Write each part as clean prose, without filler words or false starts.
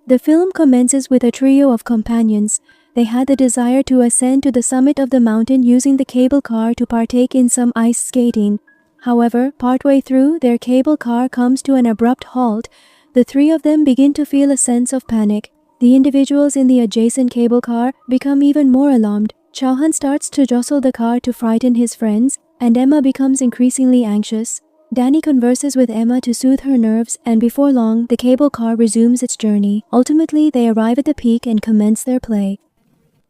The film commences with a trio of companions. They had the desire to ascend to the summit of the mountain using the cable car to partake in some ice skating. However, partway through, their cable car comes to an abrupt halt. The three of them begin to feel a sense of panic. The individuals in the adjacent cable car become even more alarmed. Chauhan starts to jostle the car to frighten his friends, and Emma becomes increasingly anxious. Danny converses with Emma to soothe her nerves, and before long, the cable car resumes its journey. Ultimately, they arrive at the peak and commence their play.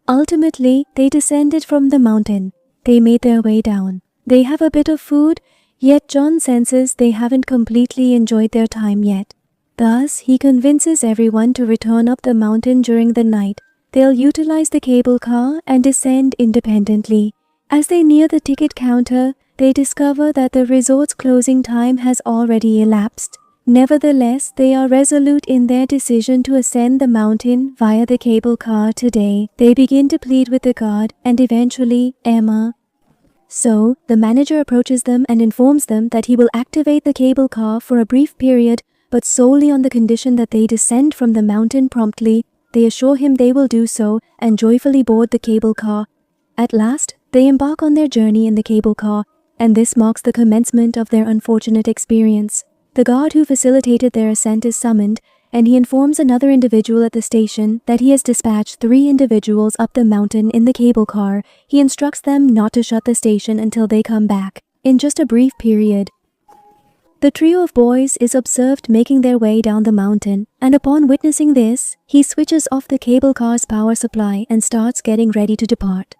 Ultimately, they descended from the mountain. They made their way down. They have a bit of food, yet John senses they haven't completely enjoyed their time yet. Thus, he convinces everyone to return up the mountain during the night. They'll utilize the cable car and descend independently. As they near the ticket counter, they discover that the resort's closing time has already elapsed. Nevertheless, they are resolute in their decision to ascend the mountain via the cable car today. They begin to plead with the guard and eventually Emma. So, the manager approaches them and informs them that he will activate the cable car for a brief period, but solely on the condition that they descend from the mountain promptly. They assure him they will do so and joyfully board the cable car. At last, they embark on their journey in the cable car, and this marks the commencement of their unfortunate experience. The guard who facilitated their ascent is summoned, and he informs another individual at the station that he has dispatched 3 individuals up the mountain in the cable car. He instructs them not to shut the station until they come back, in just a brief period. The trio of boys is observed making their way down the mountain, and upon witnessing this, he switches off the cable car's power supply and starts getting ready to depart.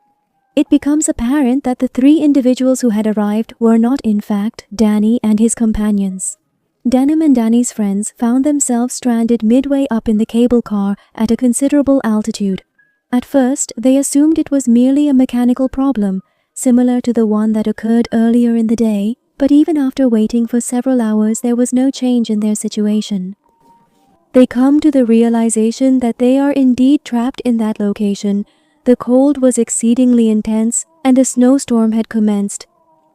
It becomes apparent that the 3 individuals who had arrived were not in fact Danny and his companions. Denham and Danny's friends found themselves stranded midway up in the cable car at a considerable altitude. At first, they assumed it was merely a mechanical problem, similar to the one that occurred earlier in the day, but even after waiting for several hours, there was no change in their situation. They come to the realization that they are indeed trapped in that location. The cold was exceedingly intense, and a snowstorm had commenced.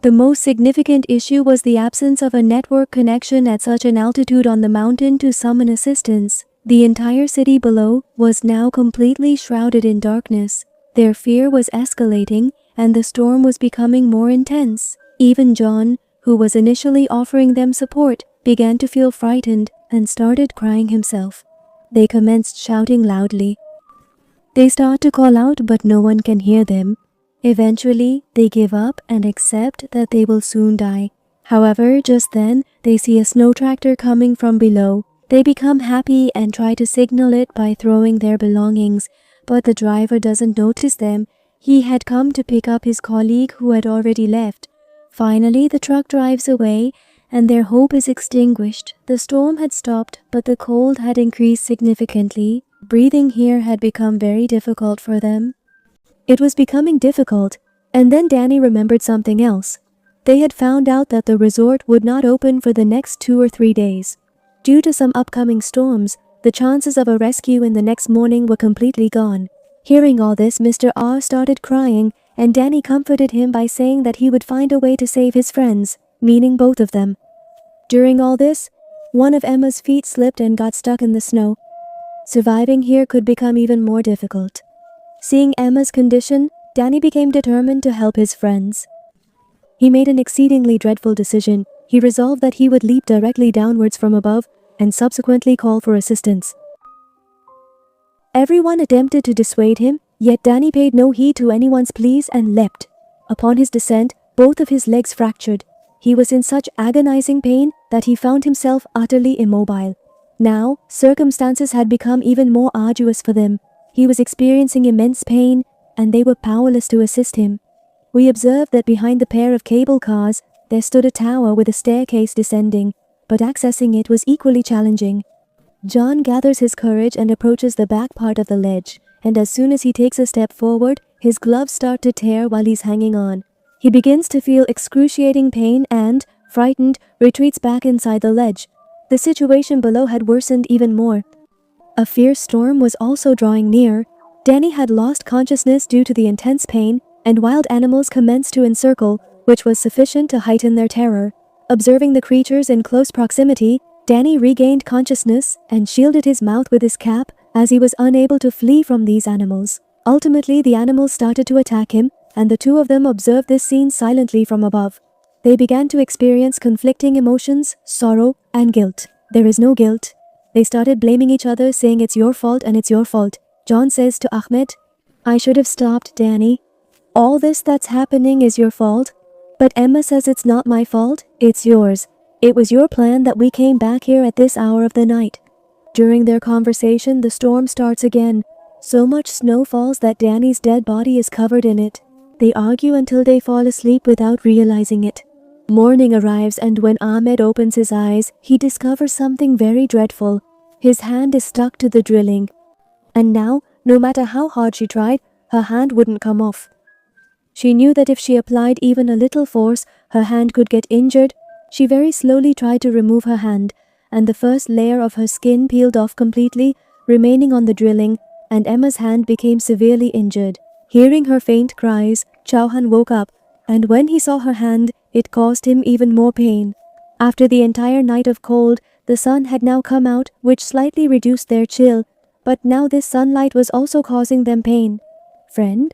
The most significant issue was the absence of a network connection at such an altitude on the mountain to summon assistance. The entire city below was now completely shrouded in darkness. Their fear was escalating, and the storm was becoming more intense. Even John, who was initially offering them support, began to feel frightened and started crying himself. They commenced shouting loudly. They start to call out, but no one can hear them. Eventually, they give up and accept that they will soon die. However, just then, they see a snow tractor coming from below. They become happy and try to signal it by throwing their belongings, but the driver doesn't notice them. He had come to pick up his colleague who had already left. Finally, the truck drives away, and their hope is extinguished. The storm had stopped, but the cold had increased significantly. Breathing here had become very difficult for them. It was becoming difficult, and then Danny remembered something else. They had found out that the resort would not open for the next 2 or 3 days. Due to some upcoming storms, the chances of a rescue in the next morning were completely gone. Hearing all this, Mr. R started crying, and Danny comforted him by saying that he would find a way to save his friends, meaning both of them. During all this, one of Emma's feet slipped and got stuck in the snow. Surviving here could become even more difficult. Seeing Emma's condition, Danny became determined to help his friends. He made an exceedingly dreadful decision. He resolved that he would leap directly downwards from above and subsequently call for assistance. Everyone attempted to dissuade him, yet Danny paid no heed to anyone's pleas and leapt. Upon his descent, both of his legs fractured. He was in such agonizing pain that he found himself utterly immobile. Now, circumstances had become even more arduous for them. He was experiencing immense pain, and they were powerless to assist him. We observed that behind the pair of cable cars, there stood a tower with a staircase descending, but accessing it was equally challenging. John gathers his courage and approaches the back part of the ledge, and as soon as he takes a step forward, his gloves start to tear while he's hanging on. He begins to feel excruciating pain and, frightened, retreats back inside the ledge. The situation below had worsened even more. A fierce storm was also drawing near. Danny had lost consciousness due to the intense pain, and wild animals commenced to encircle, which was sufficient to heighten their terror. Observing the creatures in close proximity, Danny regained consciousness and shielded his mouth with his cap as he was unable to flee from these animals. Ultimately, the animals started to attack him, and the two of them observed this scene silently from above. They began to experience conflicting emotions, sorrow, and guilt. There is no guilt. They started blaming each other, saying it's your fault and it's your fault. John says to Ahmed, I should have stopped, Danny. All this that's happening is your fault. But Emma says it's not my fault, it's yours. It was your plan that we came back here at this hour of the night. During their conversation, the storm starts again. So much snow falls that Danny's dead body is covered in it. They argue until they fall asleep without realizing it. Morning arrives, and when Ahmed opens his eyes, he discovers something very dreadful. His hand is stuck to the drilling. And now, no matter how hard she tried, her hand wouldn't come off. She knew that if she applied even a little force, her hand could get injured. She very slowly tried to remove her hand, and the first layer of her skin peeled off completely, remaining on the drilling, and Emma's hand became severely injured. Hearing her faint cries, Chauhan woke up, and when he saw her hand, it caused him even more pain. After the entire night of cold, the sun had now come out, which slightly reduced their chill, but now this sunlight was also causing them pain. Friend?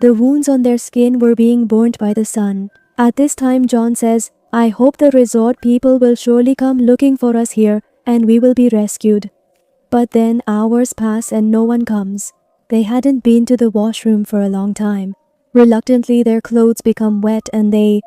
The wounds on their skin were being burnt by the sun. At this time, John says, I hope the resort people will surely come looking for us here, and we will be rescued. But then hours pass and no one comes. They hadn't been to the washroom for a long time. Reluctantly, their clothes become wet and they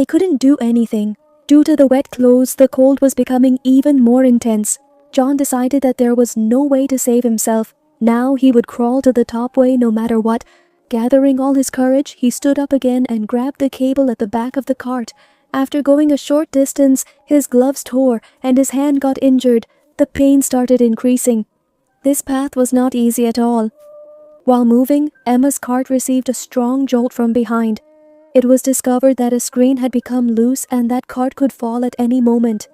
couldn't do anything. Due to the wet clothes, the cold was becoming even more intense. John decided that there was no way to save himself. Now he would crawl to the top way no matter what. Gathering all his courage, he stood up again and grabbed the cable at the back of the cart. After going a short distance, his gloves tore and his hand got injured. The pain started increasing. This path was not easy at all. While moving, Emma's cart received a strong jolt from behind. It was discovered that a screen had become loose and that cart could fall at any moment.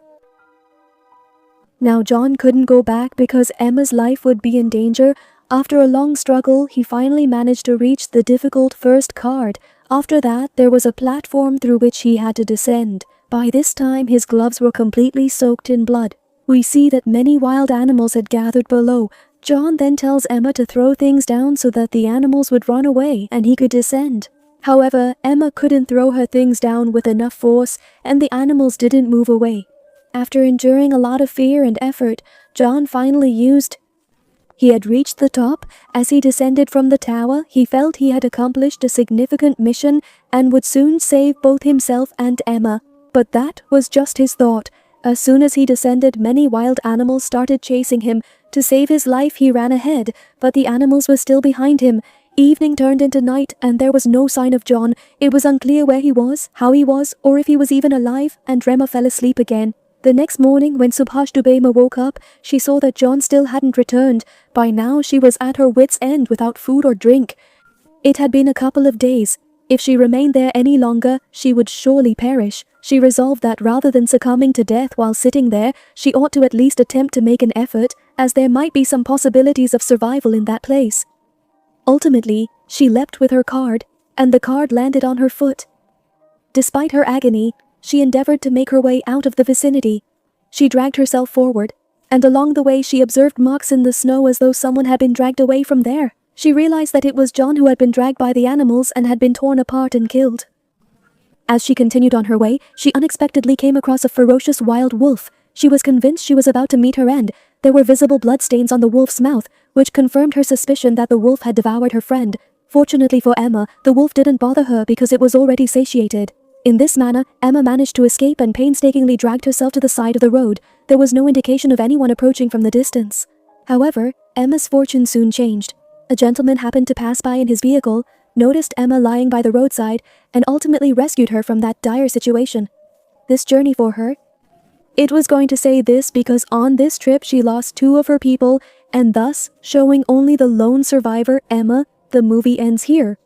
Now John couldn't go back because Emma's life would be in danger. After a long struggle, he finally managed to reach the difficult first cart. After that, there was a platform through which he had to descend. By this time, his gloves were completely soaked in blood. We see that many wild animals had gathered below. John then tells Emma to throw things down so that the animals would run away and he could descend. However, Emma couldn't throw her things down with enough force and the animals didn't move away. After enduring a lot of fear and effort, John finally He had reached the top. As he descended from the tower, he felt he had accomplished a significant mission and would soon save both himself and Emma. But that was just his thought. As soon as he descended, many wild animals started chasing him. To save his life, he ran ahead, but the animals were still behind him. Evening turned into night, and there was no sign of John. It was unclear where he was, how he was, or if he was even alive, and Rema fell asleep again. The next morning, when Subhash Dubaima woke up, she saw that John still hadn't returned. By now, she was at her wits' end without food or drink. It had been a couple of days. If she remained there any longer, she would surely perish. She resolved that rather than succumbing to death while sitting there, she ought to at least attempt to make an effort, as there might be some possibilities of survival in that place. Ultimately, she leapt with her card, and the card landed on her foot. Despite her agony, she endeavored to make her way out of the vicinity. She dragged herself forward, and along the way she observed marks in the snow as though someone had been dragged away from there. She realized that it was John who had been dragged by the animals and had been torn apart and killed. As she continued on her way, she unexpectedly came across a ferocious wild wolf. She was convinced she was about to meet her end. There were visible bloodstains on the wolf's mouth, which confirmed her suspicion that the wolf had devoured her friend. Fortunately for Emma, the wolf didn't bother her because it was already satiated. In this manner, Emma managed to escape and painstakingly dragged herself to the side of the road. There was no indication of anyone approaching from the distance. However, Emma's fortune soon changed. A gentleman happened to pass by in his vehicle, noticed Emma lying by the roadside, and ultimately rescued her from that dire situation. This journey for her, it was going to say this because on this trip she lost 2 of her people, and thus, showing only the lone survivor, Emma, the movie ends here.